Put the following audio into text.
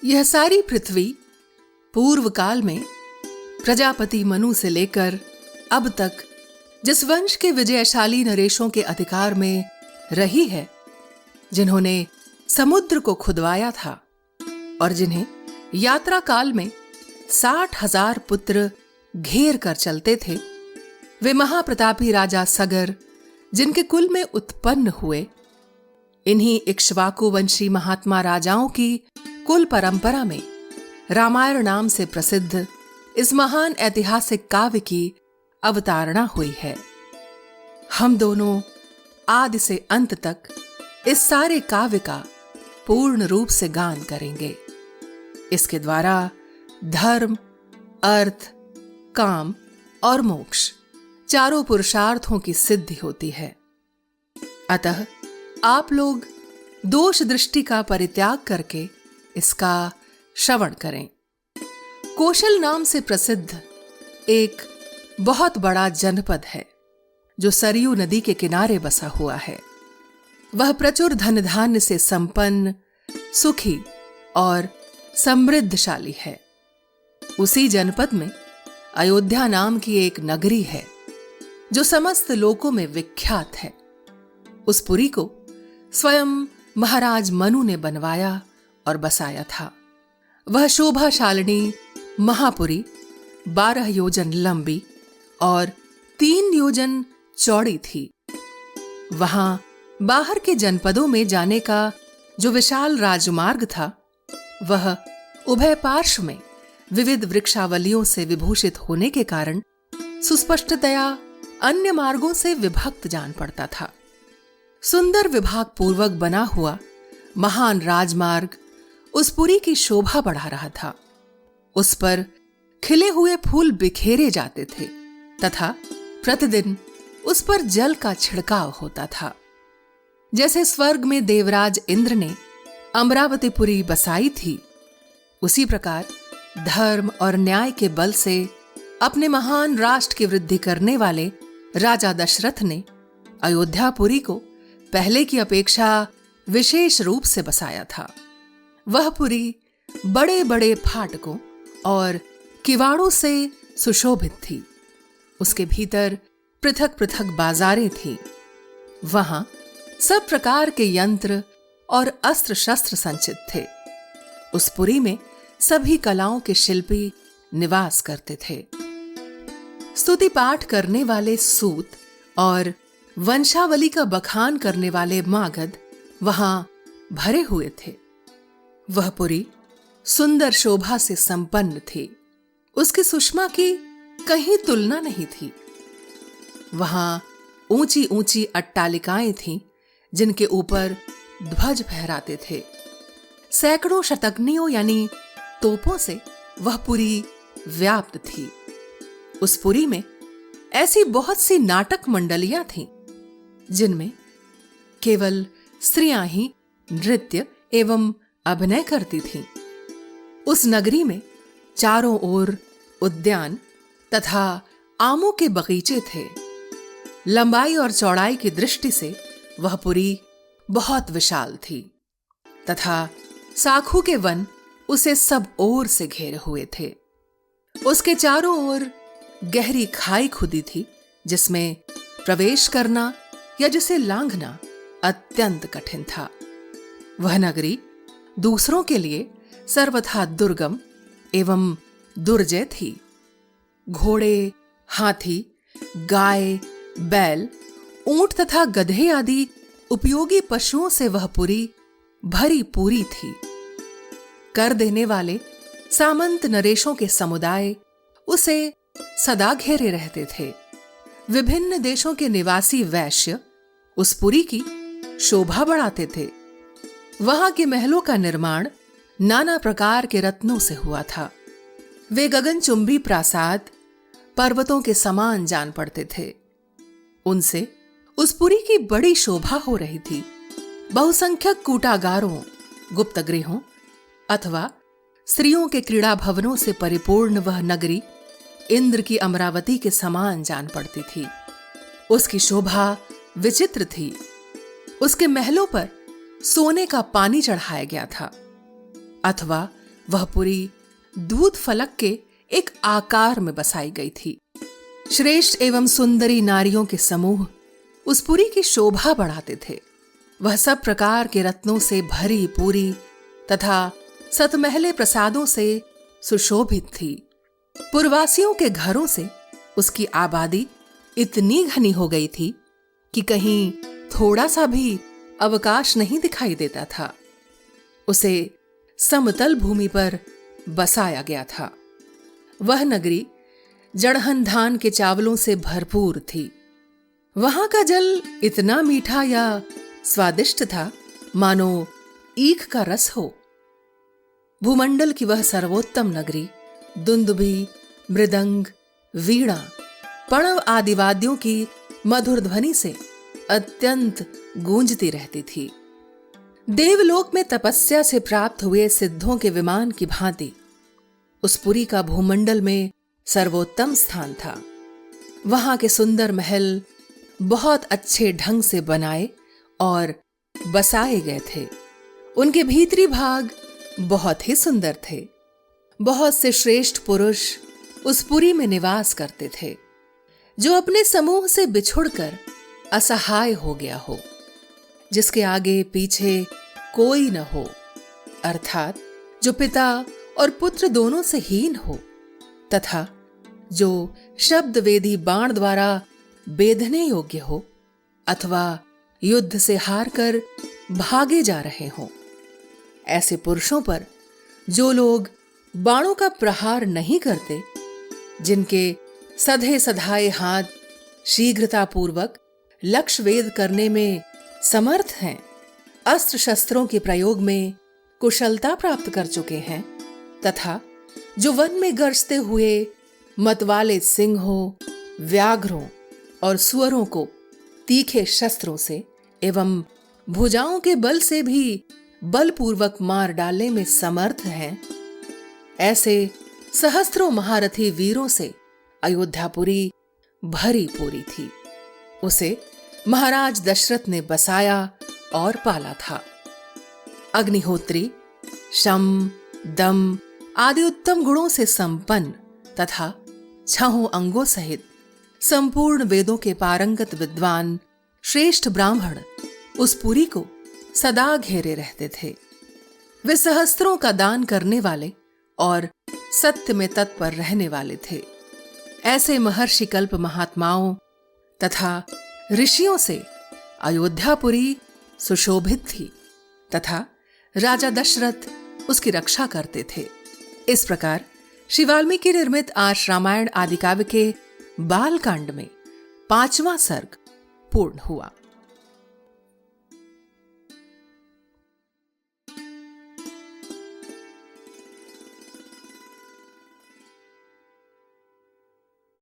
यह सारी पृथ्वी पूर्व काल में प्रजापति मनु से लेकर अब तक जिस वंश के विजयशाली नरेशों के अधिकार में रही है, जिन्होंने समुद्र को खुदवाया था और जिन्हें यात्रा काल में 60,000 पुत्र घेर कर चलते थे, वे महाप्रतापी राजा सगर जिनके कुल में उत्पन्न हुए, इन्हीं इक्ष्वाकु वंशी महात्मा राजाओं की कुल परंपरा में रामायण नाम से प्रसिद्ध इस महान ऐतिहासिक काव्य की अवतारणा हुई है। हम दोनों आदि से अंत तक इस सारे काव्य का पूर्ण रूप से गान करेंगे। इसके द्वारा धर्म, अर्थ, काम और मोक्ष चारों पुरुषार्थों की सिद्धि होती है। अतः आप लोग दोष दृष्टि का परित्याग करके इसका श्रवण करें। कौशल नाम से प्रसिद्ध एक बहुत बड़ा जनपद है जो सरयू नदी के किनारे बसा हुआ है। वह प्रचुर धन धान्य से संपन्न, सुखी और समृद्धशाली है। उसी जनपद में अयोध्या नाम की एक नगरी है जो समस्त लोकों में विख्यात है। उस पुरी को स्वयं महाराज मनु ने बनवाया और बसाया था। वह शोभाशालिनी महापुरी 12 योजन लंबी और 3 योजन चौड़ी थी। वहां बाहर के जनपदों में जाने का जो विशाल राजमार्ग था, वह उभय पार्श्व में विविध वृक्षावलियों से विभूषित होने के कारण सुस्पष्टतया अन्य मार्गों से विभक्त जान पड़ता था। सुंदर विभाग पूर्वक बना हुआ महान राजमार्ग उस पुरी की शोभा बढ़ा रहा था। उस पर खिले हुए फूल बिखेरे जाते थे तथा प्रतिदिन उस पर जल का छिड़काव होता था। जैसे स्वर्ग में देवराज इंद्र ने अमरावतीपुरी बसाई थी, उसी प्रकार धर्म और न्याय के बल से अपने महान राष्ट्र की वृद्धि करने वाले राजा दशरथ ने अयोध्यापुरी को पहले की अपेक्षा विशेष रूप से बसाया था। वह पुरी बड़े बड़े फाटकों और किवाड़ों से सुशोभित थी। उसके भीतर पृथक पृथक बाजारें थीं। वहां सब प्रकार के यंत्र और अस्त्र शस्त्र संचित थे। उस पुरी में सभी कलाओं के शिल्पी निवास करते थे। स्तुति पाठ करने वाले सूत और वंशावली का बखान करने वाले मागध वहां भरे हुए थे। वह पुरी सुंदर शोभा से संपन्न थी। उसकी सुषमा की कहीं तुलना नहीं थी। वहां ऊंची ऊंची अट्टालिकाएं थीं, जिनके ऊपर ध्वज फहराते थे। सैकड़ों शतग्नियों यानी तोपों से वह पुरी व्याप्त थी। उस पुरी में ऐसी बहुत सी नाटक मंडलियां थीं, जिनमें केवल स्त्रियां ही नृत्य एवं अभिनय करती थीं। उस नगरी में चारों ओर उद्यान तथा आमों के बगीचे थे। लंबाई और चौड़ाई की दृष्टि से वह पुरी बहुत विशाल थी तथा साखू के वन उसे सब ओर से घेरे हुए थे। उसके चारों ओर गहरी खाई खुदी थी, जिसमें प्रवेश करना या जिसे लांघना अत्यंत कठिन था। वह नगरी दूसरों के लिए सर्वथा दुर्गम एवं दुर्जय थी। घोड़े, हाथी, गाय, बैल, ऊंट तथा गधे आदि उपयोगी पशुओं से वह पुरी भरी पूरी थी। कर देने वाले सामंत नरेशों के समुदाय उसे सदा घेरे रहते थे। विभिन्न देशों के निवासी वैश्य उस पुरी की शोभा बढ़ाते थे। वहां के महलों का निर्माण नाना प्रकार के रत्नों से हुआ था। वे गगनचुंबी प्रासाद पर्वतों के समान जान पड़ते थे। उनसे उस पुरी की बड़ी शोभा हो रही थी। बहुसंख्यक कूटागारों, गुप्तगृहों अथवा स्त्रियों के क्रीड़ा भवनों से परिपूर्ण वह नगरी इंद्र की अमरावती के समान जान पड़ती थी। उसकी शोभा विचित्र थी। उसके महलों पर सोने का पानी चढ़ाया गया था, अथवा वह पुरी दूध फलक के एक आकार में बसाई गई थी। श्रेष्ठ एवं सुंदरी नारियों के समूह उस पुरी की शोभा बढ़ाते थे। वह सब प्रकार के रत्नों से भरी पूरी तथा सतमहले प्रसादों से सुशोभित थी। पुरवासियों के घरों से उसकी आबादी इतनी घनी हो गई थी कि कहीं थोड़ा सा भी अवकाश नहीं दिखाई देता था। उसे समतल भूमि पर बसाया गया था। वह नगरी जड़हन धान के चावलों से भरपूर थी। वहां का जल इतना मीठा या स्वादिष्ट था मानो ईख का रस हो। भूमंडल की वह सर्वोत्तम नगरी दुंदुभी, मृदंग, वीणा, पणव आदि वाद्यों की मधुर ध्वनि से अत्यंत गूंजती रहती थी। देवलोक में तपस्या से प्राप्त हुए सिद्धों के विमान की भांति उस पुरी का भूमंडल में सर्वोत्तम स्थान था। वहां के सुंदर महल बहुत अच्छे ढंग से बनाए और बसाए गए थे। उनके भीतरी भाग बहुत ही सुंदर थे। बहुत से श्रेष्ठ पुरुष उस पुरी में निवास करते थे जो अपने समूह से बिछुड़कर असहाय हो गया हो, जिसके आगे पीछे कोई न हो, अर्थात जो पिता और पुत्र दोनों से हीन हो तथा जो शब्द वेदी बाण द्वारा बेधने योग्य हो अथवा युद्ध से हारकर भागे जा रहे हों। ऐसे पुरुषों पर जो लोग बाणों का प्रहार नहीं करते, जिनके सधे सधाए हाथ शीघ्रतापूर्वक लक्ष्य वेद करने में समर्थ हैं, अस्त्र शस्त्रों के प्रयोग में कुशलता प्राप्त कर चुके हैं तथा जो वन में गरजते हुए मतवाले सिंहों, व्याघ्रों और सुअरों को तीखे शस्त्रों से एवं भुजाओं के बल से भी बलपूर्वक मार डालने में समर्थ हैं, ऐसे सहस्त्रों महारथी वीरों से अयोध्यापुरी भरी पूरी थी। उसे महाराज दशरथ ने बसाया और पाला था। अग्निहोत्री शम, दम आदि उत्तम गुणों से संपन्न तथा 6 अंगों सहित संपूर्ण वेदों के पारंगत विद्वान श्रेष्ठ ब्राह्मण उस पुरी को सदा घेरे रहते थे। वे सहस्त्रों का दान करने वाले और सत्य में तत्पर रहने वाले थे। ऐसे महर्षि कल्प महात्माओं तथा ऋषियों से अयोध्यापुरी सुशोभित थी तथा राजा दशरथ उसकी रक्षा करते थे। इस प्रकार श्री वाल्मीकि निर्मित आर्ष रामायण आदि काव्य के बालकांड में 5वां सर्ग पूर्ण हुआ।